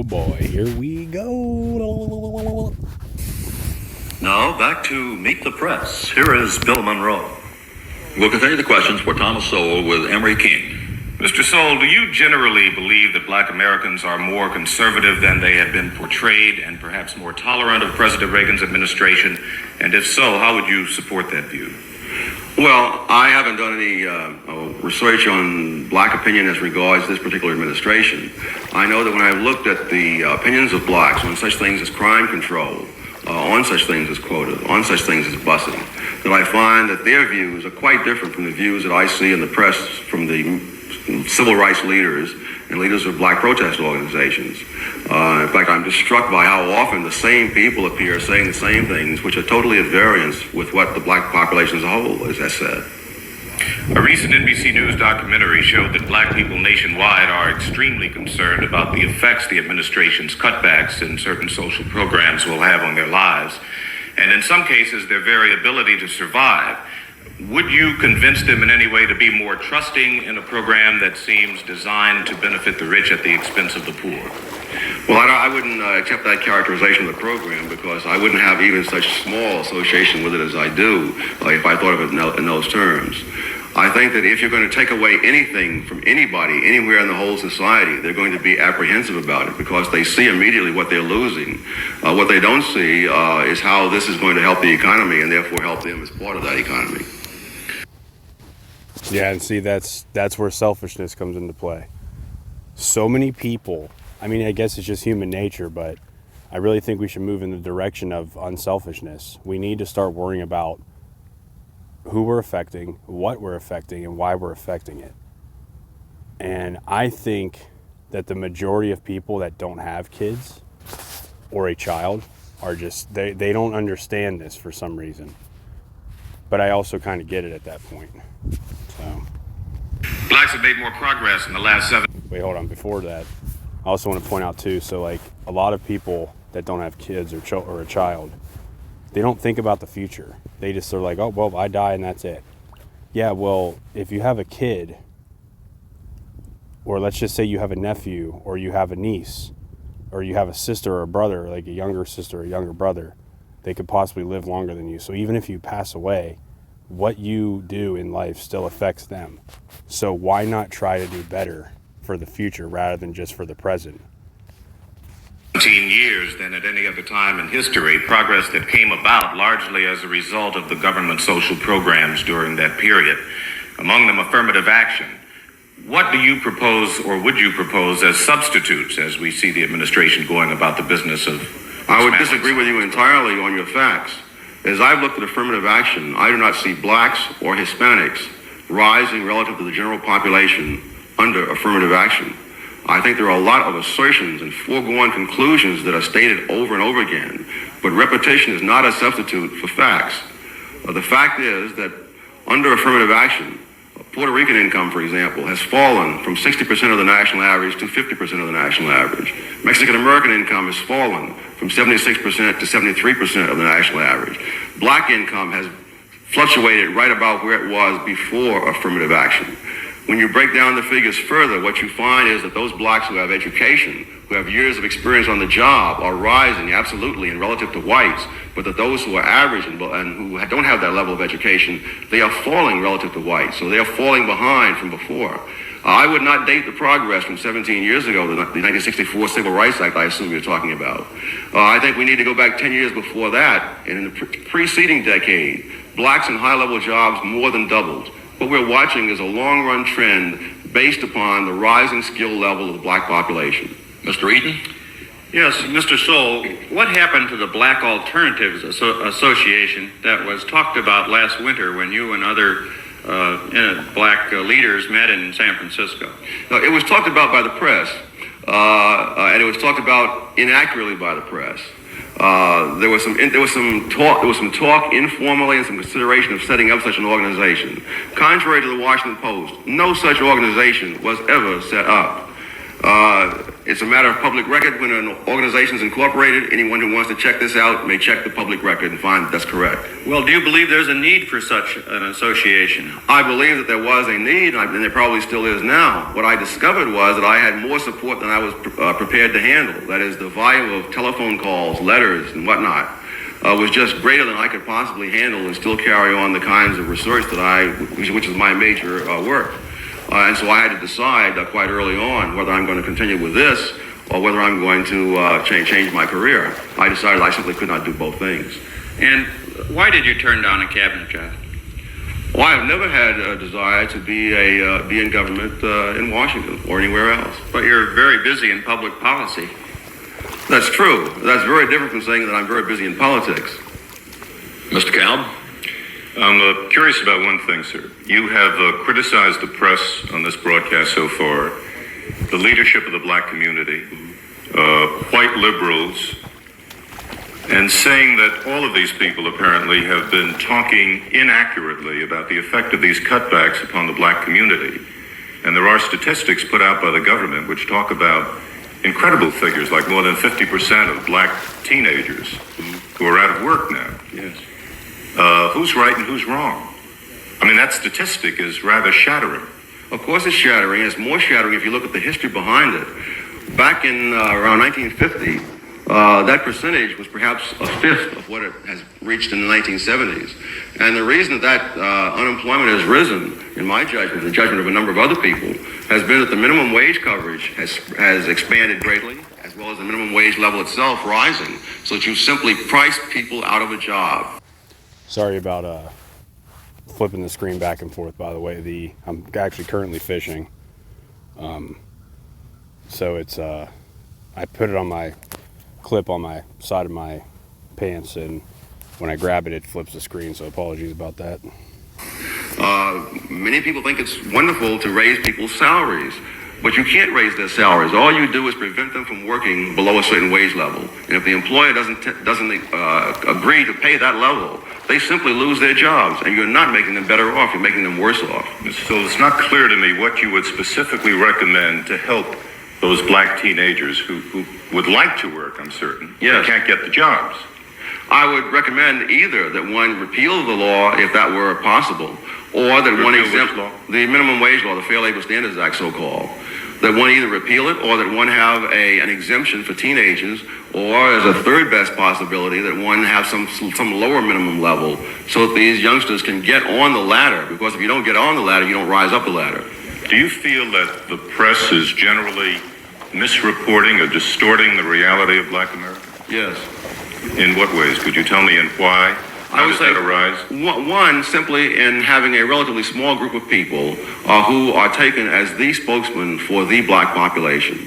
Oh boy, here we go. Now back to Meet the Press. Here is Bill Monroe. We'll continue the questions for Thomas Sowell with Emery King. Mr. Sowell, do you generally believe that black Americans are more conservative than they have been portrayed and perhaps more tolerant of President Reagan's administration? And if so, how would you support that view? Well, I haven't done any research on black opinion as regards this particular administration. I know that when I looked at the opinions of blacks on such things as crime control, on such things as quotas, on such things as busing, that I find that their views are quite different from the views that I see in the press from the civil rights leaders and leaders of black protest organizations. In fact, I'm just struck by how often the same people appear saying the same things, which are totally at variance with what the black population as a whole has said. A recent NBC News documentary showed that black people nationwide are extremely concerned about the effects the administration's cutbacks in certain social programs will have on their lives, and in some cases, their very ability to survive. Would you convince them in any way to be more trusting in a program that seems designed to benefit the rich at the expense of the poor? Well, I wouldn't accept that characterization of the program, because I wouldn't have even such small association with it as I do if I thought of it in those terms. I think that if you're going to take away anything from anybody, anywhere in the whole society, they're going to be apprehensive about it, because they see immediately what they're losing. What they don't see is how this is going to help the economy and therefore help them as part of that economy. Yeah, and see, that's where selfishness comes into play. So many people, I mean, I guess it's just human nature, but I really think we should move in the direction of unselfishness. We need to start worrying about who we're affecting, what we're affecting, and why we're affecting it. And I think that the majority of people that don't have kids or a child are just, they don't understand this for some reason. But I also kind of get it at that point. So. Blacks have made more progress in the last 7. Wait, hold on. Before that, I also want to point out too, so like a lot of people that don't have kids or a child, they don't think about the future. They just are like, oh, well, I die and that's it. Yeah, well, if you have a kid, or let's just say you have a nephew, or you have a niece, or you have a sister or a brother, like a younger sister or a younger brother, they could possibly live longer than you. So even if you pass away, what you do in life still affects them. So why not try to do better for the future rather than just for the present? 17 years than at any other time in history, progress that came about largely as a result of the government social programs during that period, among them affirmative action. What do you propose, or would you propose, as substitutes as we see the administration going about the business of... I would disagree with you entirely on your facts. As I've looked at affirmative action, I do not see blacks or Hispanics rising relative to the general population under affirmative action. I think there are a lot of assertions and foregone conclusions that are stated over and over again, but repetition is not a substitute for facts. The fact is that under affirmative action, Puerto Rican income, for example, has fallen from 60% of the national average to 50% of the national average. Mexican American income has fallen from 76% to 73% of the national average. Black income has fluctuated right about where it was before affirmative action. When you break down the figures further, what you find is that those blacks who have education, who have years of experience on the job, are rising absolutely in relative to whites, but that those who are average and who don't have that level of education, they are falling relative to whites. So they are falling behind from before. I would not date the progress from 17 years ago, the 1964 Civil Rights Act I assume you're talking about. I think we need to go back 10 years before that, and in the preceding decade, blacks in high-level jobs more than doubled. What we're watching is a long-run trend based upon the rising skill level of the black population. Mr. Eaton? Yes, Mr. Sowell, what happened to the Black Alternatives Association that was talked about last winter when you and other black leaders met in San Francisco? It was talked about by the press, and it was talked about inaccurately by the press. There was some talk informally and some consideration of setting up such an organization. Contrary to the Washington Post, no such organization was ever set up. It's a matter of public record when an organization is incorporated. Anyone who wants to check this out may check the public record and find that that's correct. Well, do you believe there's a need for such an association? I believe that there was a need, and there probably still is now. What I discovered was that I had more support than I was prepared to handle. That is, the volume of telephone calls, letters, and whatnot was just greater than I could possibly handle and still carry on the kinds of research which is my major work. And so I had to decide quite early on whether I'm going to continue with this or whether I'm going to change my career. I decided I simply could not do both things. And why did you turn down a cabinet job? Well, I've never had a desire to be in government in Washington or anywhere else. But you're very busy in public policy. That's true. That's very different from saying that I'm very busy in politics. Mr. Calb? I'm curious about one thing, sir. You have criticized the press on this broadcast so far, the leadership of the black community, white liberals, and saying that all of these people apparently have been talking inaccurately about the effect of these cutbacks upon the black community. And there are statistics put out by the government which talk about incredible figures, like more than 50% of black teenagers who are out of work now. Yes. Who's right and who's wrong? I mean, that statistic is rather shattering. Of course it's shattering. It's more shattering if you look at the history behind it. Back in around 1950, that percentage was perhaps a fifth of what it has reached in the 1970s. And the reason that unemployment has risen, in my judgment, the judgment of a number of other people, has been that the minimum wage coverage has expanded greatly, as well as the minimum wage level itself rising, so that you simply price people out of a job. Sorry about flipping the screen back and forth, by the way. I'm actually currently fishing. So it's I put it on my clip on my side of my pants, and when I grab it, it flips the screen, so apologies about that. Many people think it's wonderful to raise people's salaries, but you can't raise their salaries. All you do is prevent them from working below a certain wage level. And if the employer doesn't agree to pay that level, they simply lose their jobs, and you're not making them better off, you're making them worse off. So it's not clear to me what you would specifically recommend to help those black teenagers who would like to work, I'm certain, yes, but can't get the jobs. I would recommend either that one repeal the law if that were possible, or that one exempt the minimum wage law, the Fair Labor Standards Act, so-called. That one either repeal it, or that one have an exemption for teenagers, or as a third best possibility, that one have some lower minimum level, so that these youngsters can get on the ladder. Because if you don't get on the ladder, you don't rise up the ladder. Do you feel that the press is generally misreporting or distorting the reality of black America? Yes. In what ways? Could you tell me and why? How does that arise? One, simply in having a relatively small group of people who are taken as the spokesman for the black population.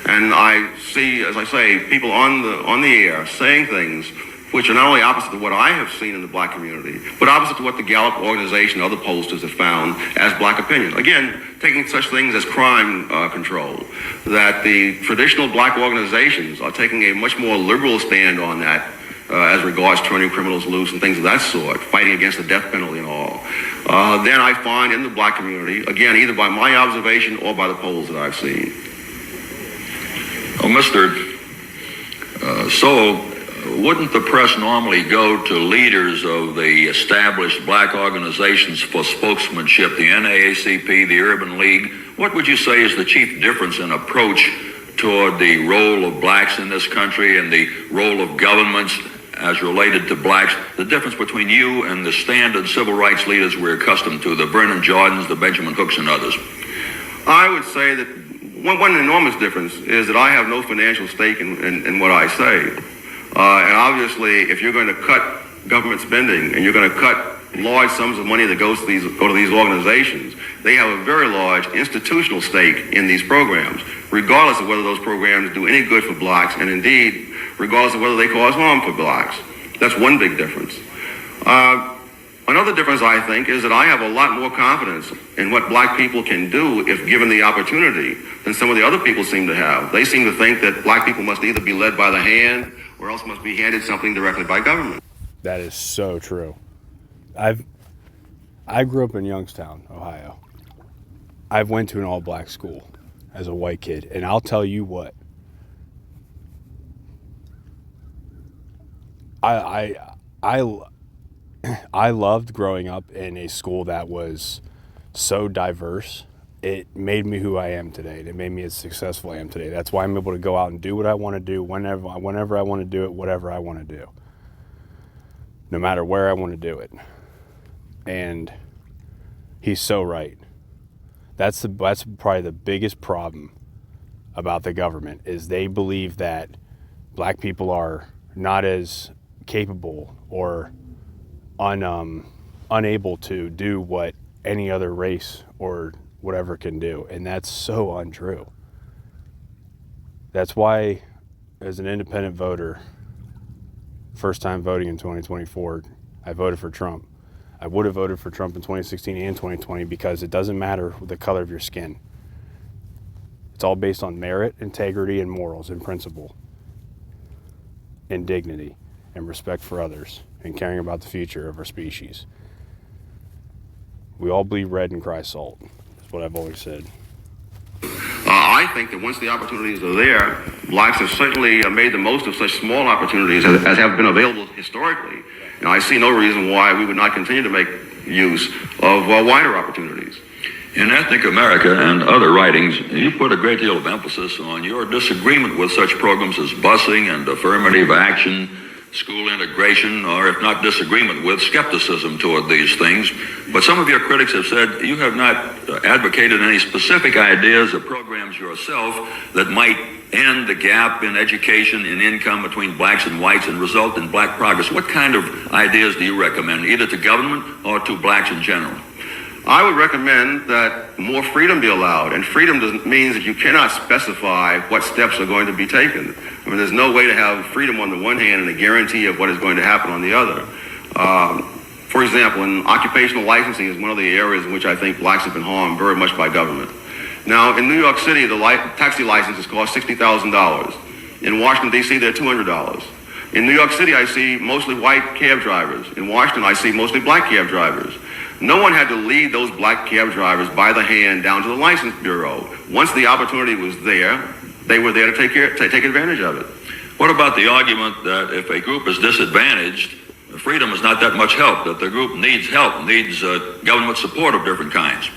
And I see, as I say, people on the air saying things which are not only opposite to what I have seen in the black community, but opposite to what the Gallup organization and other pollsters have found as black opinion. Again, taking such things as crime control, that the traditional black organizations are taking a much more liberal stand on that as regards turning criminals loose and things of that sort, fighting against the death penalty and all. Then I find in the black community, again, either by my observation or by the polls that I've seen. Well, Mr. Sowell, wouldn't the press normally go to leaders of the established black organizations for spokesmanship, the NAACP, the Urban League? What would you say is the chief difference in approach toward the role of blacks in this country and the role of governments as related to blacks, the difference between you and the standard civil rights leaders we're accustomed to, the Vernon Jordans, the Benjamin Hooks, and others? I would say that one enormous difference is that I have no financial stake in what I say. And obviously, if you're going to cut government spending and you're going to cut large sums of money that go to these organizations, they have a very large institutional stake in these programs, regardless of whether those programs do any good for blacks, and indeed, regardless of whether they cause harm for blacks. That's one big difference. Another difference, I think, is that I have a lot more confidence in what black people can do if given the opportunity than some of the other people seem to have. They seem to think that black people must either be led by the hand or else must be handed something directly by government. That is so true. I grew up in Youngstown, Ohio. I went to an all-black school. as a white kid. And I'll tell you what, I loved growing up in a school that was so diverse. It made me who I am today. It made me as successful I am today. That's why I'm able to go out and do what I want to do whenever I want to do it, whatever I want to do, no matter where I want to do it. And he's so right. That's probably the biggest problem about the government, is they believe that black people are not as capable or unable to do what any other race or whatever can do. And that's so untrue. That's why, as an independent voter, first time voting in 2024, I voted for Trump. I would have voted for Trump in 2016 and 2020 because it doesn't matter the color of your skin. It's all based on merit, integrity, and morals and principle, and dignity, and respect for others, and caring about the future of our species. We all bleed red and cry salt. That's what I've always said. I think that once the opportunities are there, blacks have certainly made the most of such small opportunities as have been available historically. And I see no reason why we would not continue to make use of wider opportunities. In Ethnic America and other writings, you put a great deal of emphasis on your disagreement with such programs as busing and affirmative action, school integration, or if not disagreement with, skepticism toward these things. But some of your critics have said you have not advocated any specific ideas or programs yourself that might end the gap in education and income between blacks and whites and result in black progress. What kind of ideas do you recommend, either to government or to blacks in general? I would recommend that more freedom be allowed, and freedom means that you cannot specify what steps are going to be taken. I mean, there's no way to have freedom on the one hand and a guarantee of what is going to happen on the other. For example, in occupational licensing is one of the areas in which I think blacks have been harmed very much by government. Now, in New York City, the taxi licenses cost $60,000. In Washington, D.C., they're $200. In New York City, I see mostly white cab drivers. In Washington, I see mostly black cab drivers. No one had to lead those black cab drivers by the hand down to the license bureau. Once the opportunity was there, they were there to take advantage of it. What about the argument that if a group is disadvantaged, freedom is not that much help, that the group needs help, needs government support of different kinds?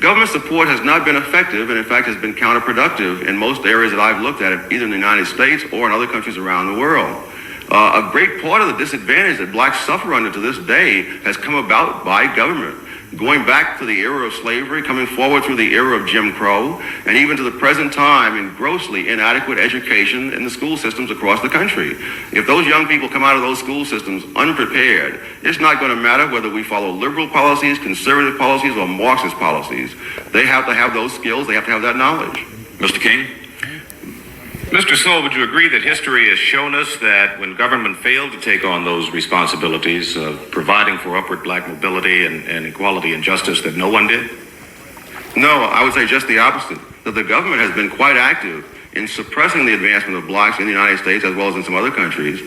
Government support has not been effective, and in fact has been counterproductive in most areas that I've looked at, either in the United States or in other countries around the world. A great part of the disadvantage that blacks suffer under to this day has come about by government. Going back to the era of slavery, coming forward through the era of Jim Crow, and even to the present time in grossly inadequate education in the school systems across the country. If those young people come out of those school systems unprepared, it's not going to matter whether we follow liberal policies, conservative policies, or Marxist policies. They have to have those skills, they have to have that knowledge. Mr. King? Mr. Soul, would you agree that history has shown us that when government failed to take on those responsibilities of providing for upward black mobility and equality and justice, that no one did? No, I would say just the opposite, that the government has been quite active in suppressing the advancement of blacks in the United States as well as in some other countries,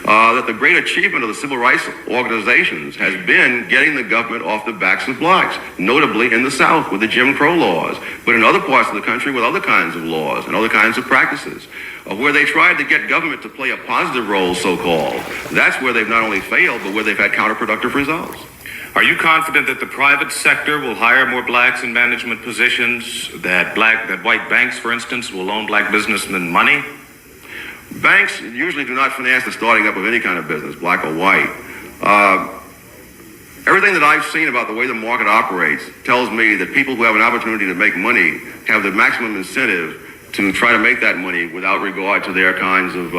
that the great achievement of the civil rights organizations has been getting the government off the backs of blacks, notably in the South with the Jim Crow laws, but in other parts of the country with other kinds of laws and other kinds of practices, where they tried to get government to play a positive role, so-called. That's where they've not only failed, but where they've had counterproductive results. Are you confident that the private sector will hire more blacks in management positions, that white banks, for instance, will loan black businessmen money? Banks usually do not finance the starting up of any kind of business, black or white. Everything that I've seen about the way the market operates tells me that people who have an opportunity to make money have the maximum incentive to try to make that money without regard to their kinds of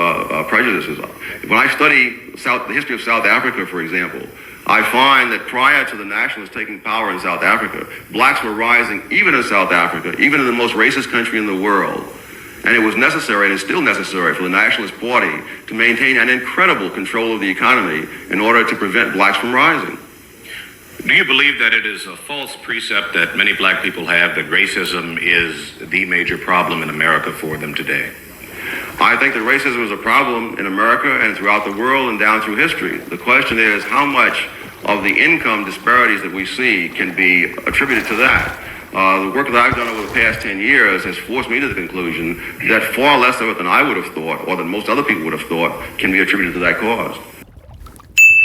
prejudices. When I study the history of South Africa, for example, I find that prior to the nationalists taking power in South Africa, blacks were rising even in South Africa, even in the most racist country in the world. And it was necessary, and it's still necessary, for the Nationalist Party to maintain an incredible control of the economy in order to prevent blacks from rising. Do you believe that it is a false precept that many black people have that racism is the major problem in America for them today? I think that racism is a problem in America and throughout the world and down through history. The question is how much of the income disparities that we see can be attributed to that. The work that I've done over the past 10 years has forced me to the conclusion that far less of it than I would have thought, or than most other people would have thought, can be attributed to that cause.